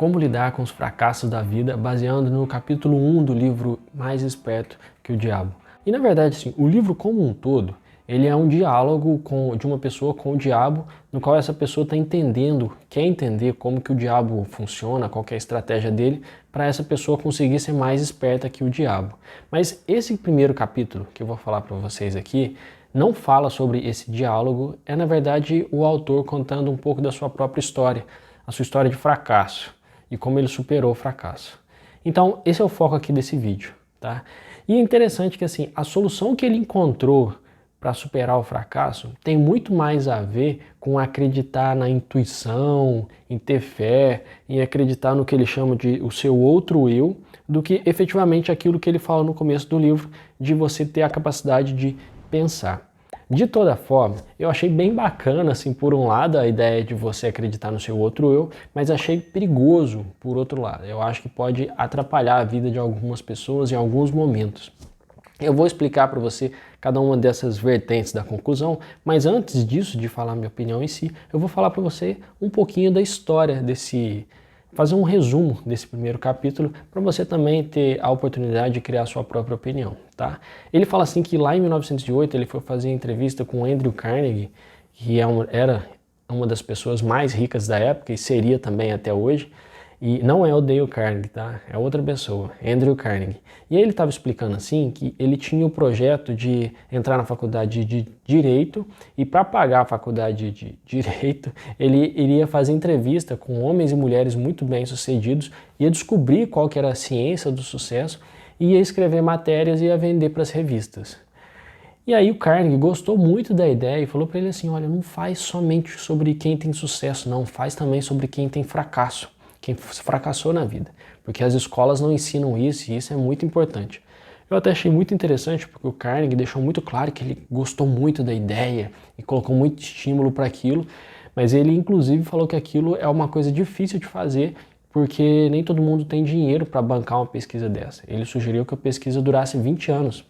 Como lidar com os fracassos da vida, baseando no capítulo 1 do livro Mais Esperto que o Diabo. E na verdade, assim, o livro como um todo, ele é um diálogo de uma pessoa com o diabo, no qual essa pessoa está entendendo, quer entender como que o diabo funciona, qual que é a estratégia dele, para essa pessoa conseguir ser mais esperta que o diabo. Mas esse primeiro capítulo que eu vou falar para vocês aqui, não fala sobre esse diálogo, é na verdade o autor contando um pouco da sua própria história, a sua história de fracasso e como ele superou o fracasso. Então, esse é o foco aqui desse vídeo, tá? E é interessante que assim, a solução que ele encontrou para superar o fracasso tem muito mais a ver com acreditar na intuição, em ter fé, em acreditar no que ele chama de o seu outro eu, do que efetivamente aquilo que ele fala no começo do livro, de você ter a capacidade de pensar. De toda forma, eu achei bem bacana, assim, por um lado, a ideia de você acreditar no seu outro eu, mas achei perigoso, por outro lado. Eu acho que pode atrapalhar a vida de algumas pessoas em alguns momentos. Eu vou explicar para você cada uma dessas vertentes da conclusão, mas antes disso, de falar minha opinião em si, eu vou falar para você um pouquinho da história fazer um resumo desse primeiro capítulo para você também ter a oportunidade de criar a sua própria opinião, tá? Ele fala assim que lá em 1908 ele foi fazer entrevista com Andrew Carnegie, que era uma das pessoas mais ricas da época e seria também até hoje. E não é o Dale Carnegie, tá? É outra pessoa, Andrew Carnegie. E aí ele estava explicando assim que ele tinha o projeto de entrar na faculdade de Direito e para pagar a faculdade de Direito ele iria fazer entrevista com homens e mulheres muito bem-sucedidos, ia descobrir qual que era a ciência do sucesso, ia escrever matérias e ia vender para as revistas. E aí o Carnegie gostou muito da ideia e falou para ele assim, olha, não faz somente sobre quem tem sucesso, não, faz também sobre quem tem fracasso. Quem fracassou na vida, porque as escolas não ensinam isso e isso é muito importante. Eu até achei muito interessante porque o Carnegie deixou muito claro que ele gostou muito da ideia e colocou muito estímulo para aquilo, mas ele inclusive falou que aquilo é uma coisa difícil de fazer porque nem todo mundo tem dinheiro para bancar uma pesquisa dessa. Ele sugeriu que a pesquisa durasse 20 anos,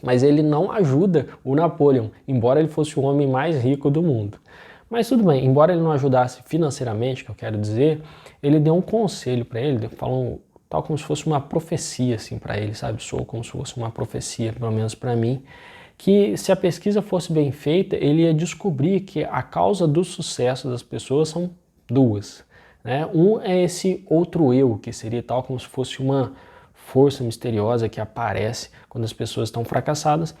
mas ele não ajuda o Napoleon, embora ele fosse o homem mais rico do mundo. Mas tudo bem, embora ele não ajudasse financeiramente, que eu quero dizer, ele deu um conselho para ele, falou tal como se fosse uma profecia assim para ele, sabe? Soou como se fosse uma profecia, pelo menos para mim, que se a pesquisa fosse bem feita, ele ia descobrir que a causa do sucesso das pessoas são duas, né? Um é esse outro eu, que seria tal como se fosse uma força misteriosa que aparece quando as pessoas estão fracassadas,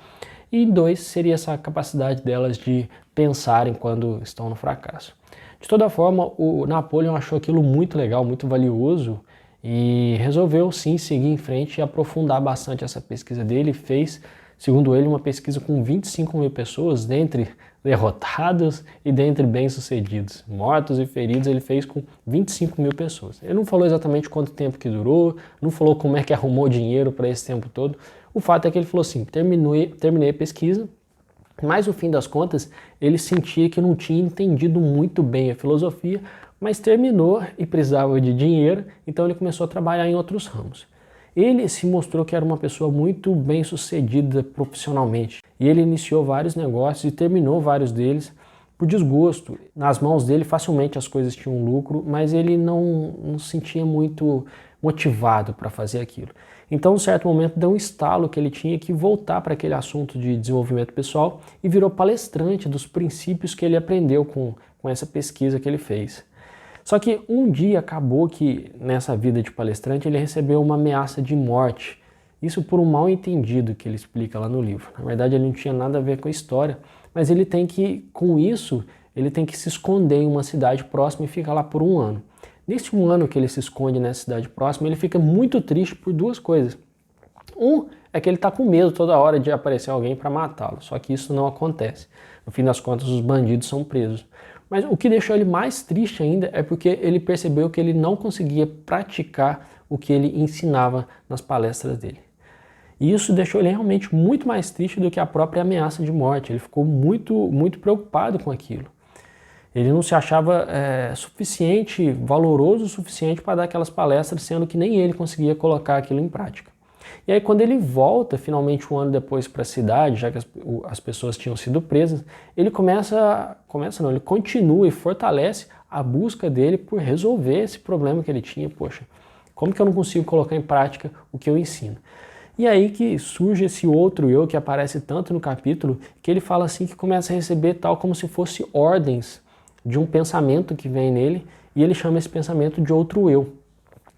e dois seria essa capacidade delas de pensarem quando estão no fracasso. De toda forma, o Napoleon achou aquilo muito legal, muito valioso e resolveu sim seguir em frente e aprofundar bastante essa pesquisa dele. E fez, segundo ele, uma pesquisa com 25 mil pessoas, dentre derrotados e dentre bem-sucedidos. Mortos e feridos ele fez com 25 mil pessoas. Ele não falou exatamente quanto tempo que durou, não falou como é que arrumou dinheiro para esse tempo todo. O fato é que ele falou assim, terminei a pesquisa, mas no fim das contas ele sentia que não tinha entendido muito bem a filosofia, mas terminou e precisava de dinheiro, então ele começou a trabalhar em outros ramos. Ele se mostrou que era uma pessoa muito bem sucedida profissionalmente e ele iniciou vários negócios e terminou vários deles por desgosto. Nas mãos dele facilmente as coisas tinham lucro, mas ele não se sentia muito motivado para fazer aquilo. Então, em um certo momento, deu um estalo que ele tinha que voltar para aquele assunto de desenvolvimento pessoal e virou palestrante dos princípios que ele aprendeu com essa pesquisa que ele fez. Só que um dia acabou que, nessa vida de palestrante, ele recebeu uma ameaça de morte. Isso por um mal entendido que ele explica lá no livro. Na verdade, ele não tinha nada a ver com a história, mas ele tem que, com isso, ele tem que se esconder em uma cidade próxima e ficar lá por um ano. Neste um ano que ele se esconde nessa cidade próxima, ele fica muito triste por duas coisas. Um é que ele está com medo toda hora de aparecer alguém para matá-lo, só que isso não acontece. No fim das contas, os bandidos são presos. Mas o que deixou ele mais triste ainda é porque ele percebeu que ele não conseguia praticar o que ele ensinava nas palestras dele. E isso deixou ele realmente muito mais triste do que a própria ameaça de morte. Ele ficou muito preocupado com aquilo. Ele não se achava valoroso o suficiente para dar aquelas palestras, sendo que nem ele conseguia colocar aquilo em prática. E aí quando ele volta, finalmente um ano depois para a cidade, já que as pessoas tinham sido presas, ele ele continua e fortalece a busca dele por resolver esse problema que ele tinha. Poxa, como que eu não consigo colocar em prática o que eu ensino? E aí que surge esse outro eu que aparece tanto no capítulo, que ele fala assim que começa a receber tal como se fosse ordens de um pensamento que vem nele, e ele chama esse pensamento de outro eu.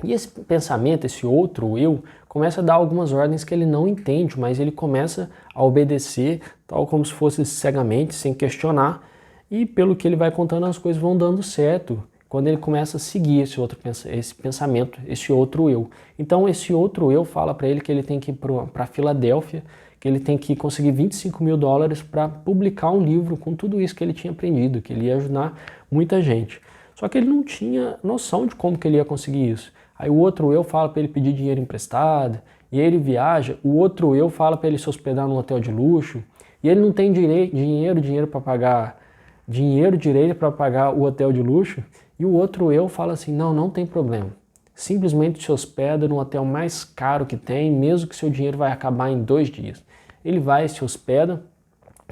E esse pensamento, esse outro eu, começa a dar algumas ordens que ele não entende, mas ele começa a obedecer, tal como se fosse cegamente, sem questionar, e pelo que ele vai contando, as coisas vão dando certo, quando ele começa a seguir esse pensamento, esse outro eu. Então esse outro eu fala para ele que ele tem que ir para Filadélfia, que ele tem que conseguir $25.000 para publicar um livro com tudo isso que ele tinha aprendido, que ele ia ajudar muita gente. Só que ele não tinha noção de como que ele ia conseguir isso. Aí o outro eu fala para ele pedir dinheiro emprestado, e ele viaja, o outro eu fala para ele se hospedar num hotel de luxo, e ele não tem dinheiro para pagar direito para pagar o hotel de luxo, e o outro eu fala assim, não tem problema. Simplesmente se hospeda no hotel mais caro que tem, mesmo que seu dinheiro vai acabar em 2 dias. Ele vai, se hospeda,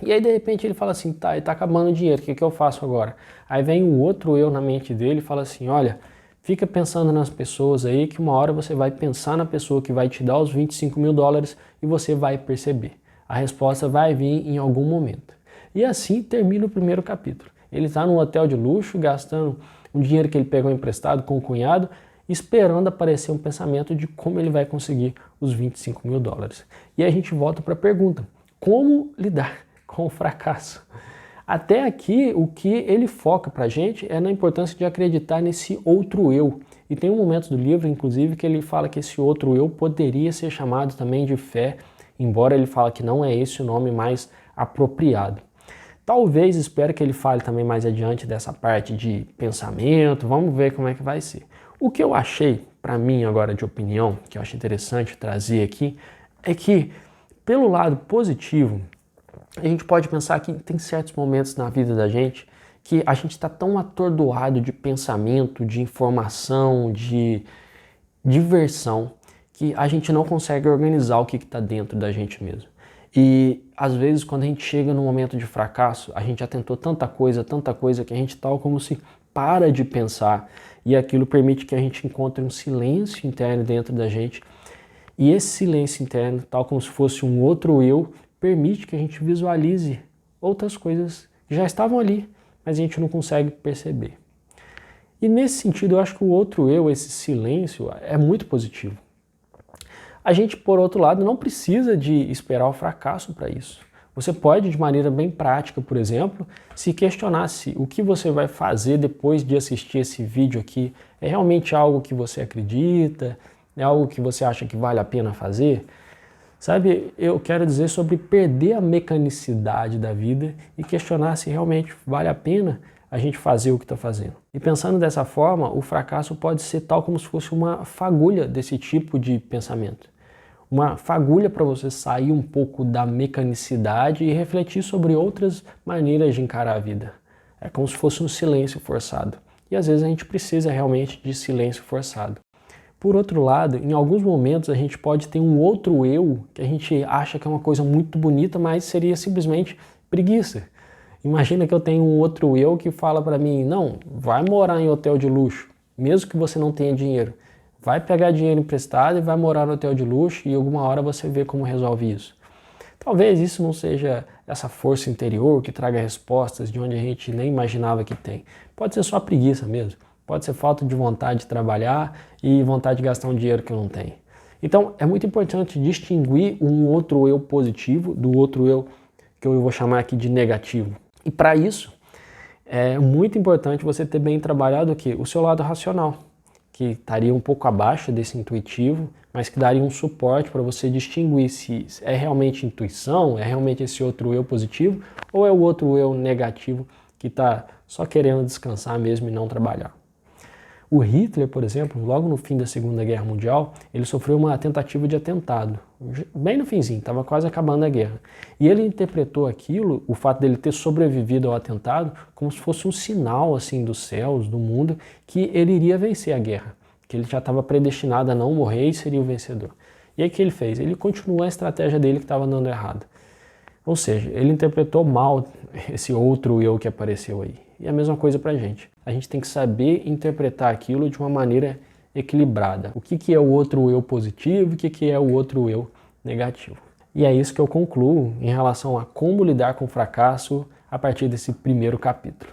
e aí de repente ele fala assim, tá acabando o dinheiro, o que eu faço agora? Aí vem o outro eu na mente dele e fala assim, olha, fica pensando nas pessoas aí, que uma hora você vai pensar na pessoa que vai te dar os $25.000 e você vai perceber. A resposta vai vir em algum momento. E assim termina o primeiro capítulo. Ele está num hotel de luxo, gastando um dinheiro que ele pegou emprestado com o cunhado, esperando aparecer um pensamento de como ele vai conseguir os $25.000. E aí a gente volta para a pergunta, como lidar com o fracasso? Até aqui, o que ele foca para a gente é na importância de acreditar nesse outro eu. E tem um momento do livro, inclusive, que ele fala que esse outro eu poderia ser chamado também de fé, embora ele fale que não é esse o nome mais apropriado. Talvez, espero que ele fale também mais adiante dessa parte de pensamento, vamos ver como é que vai ser. O que eu achei, para mim agora de opinião, que eu acho interessante trazer aqui, é que, pelo lado positivo, a gente pode pensar que tem certos momentos na vida da gente que a gente está tão atordoado de pensamento, de informação, de diversão, que a gente não consegue organizar o que está dentro da gente mesmo. E às vezes quando a gente chega no momento de fracasso, a gente já tentou tanta coisa, que a gente tal como se para de pensar, e aquilo permite que a gente encontre um silêncio interno dentro da gente, e esse silêncio interno, tal como se fosse um outro eu, permite que a gente visualize outras coisas que já estavam ali, mas a gente não consegue perceber. E nesse sentido, eu acho que o outro eu, esse silêncio, é muito positivo. A gente, por outro lado, não precisa de esperar o fracasso para isso. Você pode, de maneira bem prática, por exemplo, se questionar se o que você vai fazer depois de assistir esse vídeo aqui é realmente algo que você acredita, é algo que você acha que vale a pena fazer. Sabe, eu quero dizer sobre perder a mecanicidade da vida e questionar se realmente vale a pena a gente fazer o que está fazendo. E pensando dessa forma, o fracasso pode ser tal como se fosse uma fagulha desse tipo de pensamento. Uma fagulha para você sair um pouco da mecanicidade e refletir sobre outras maneiras de encarar a vida. É como se fosse um silêncio forçado. E às vezes a gente precisa realmente de silêncio forçado. Por outro lado, em alguns momentos a gente pode ter um outro eu que a gente acha que é uma coisa muito bonita, mas seria simplesmente preguiça. Imagina que eu tenho um outro eu que fala para mim, não, vai morar em hotel de luxo, mesmo que você não tenha dinheiro. Vai pegar dinheiro emprestado e vai morar no hotel de luxo e alguma hora você vê como resolve isso. Talvez isso não seja essa força interior que traga respostas de onde a gente nem imaginava que tem. Pode ser só preguiça mesmo. Pode ser falta de vontade de trabalhar e vontade de gastar um dinheiro que não tem. Então, é muito importante distinguir um outro eu positivo do outro eu que eu vou chamar aqui de negativo. E para isso, é muito importante você ter bem trabalhado o seu lado racional, que estaria um pouco abaixo desse intuitivo, mas que daria um suporte para você distinguir se é realmente intuição, é realmente esse outro eu positivo, ou é o outro eu negativo que está só querendo descansar mesmo e não trabalhar. O Hitler, por exemplo, logo no fim da Segunda Guerra Mundial, ele sofreu uma tentativa de atentado, bem no finzinho, estava quase acabando a guerra. E ele interpretou aquilo, o fato dele ter sobrevivido ao atentado, como se fosse um sinal assim dos céus, do mundo, que ele iria vencer a guerra, que ele já estava predestinado a não morrer e seria o vencedor. E aí o que ele fez? Ele continuou a estratégia dele que estava dando errado. Ou seja, ele interpretou mal esse outro eu que apareceu aí. E a mesma coisa pra gente. A gente tem que saber interpretar aquilo de uma maneira equilibrada. O que é o outro eu positivo e o que é o outro eu negativo. E é isso que eu concluo em relação a como lidar com o fracasso a partir desse primeiro capítulo.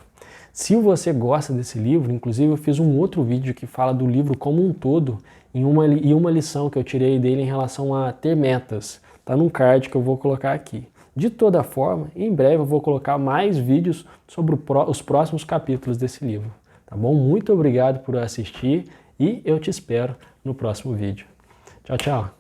Se você gosta desse livro, inclusive eu fiz um outro vídeo que fala do livro como um todo e uma lição que eu tirei dele em relação a ter metas. Tá num card que eu vou colocar aqui. De toda forma, em breve eu vou colocar mais vídeos sobre os próximos capítulos desse livro. Tá bom? Muito obrigado por assistir e eu te espero no próximo vídeo. Tchau, tchau!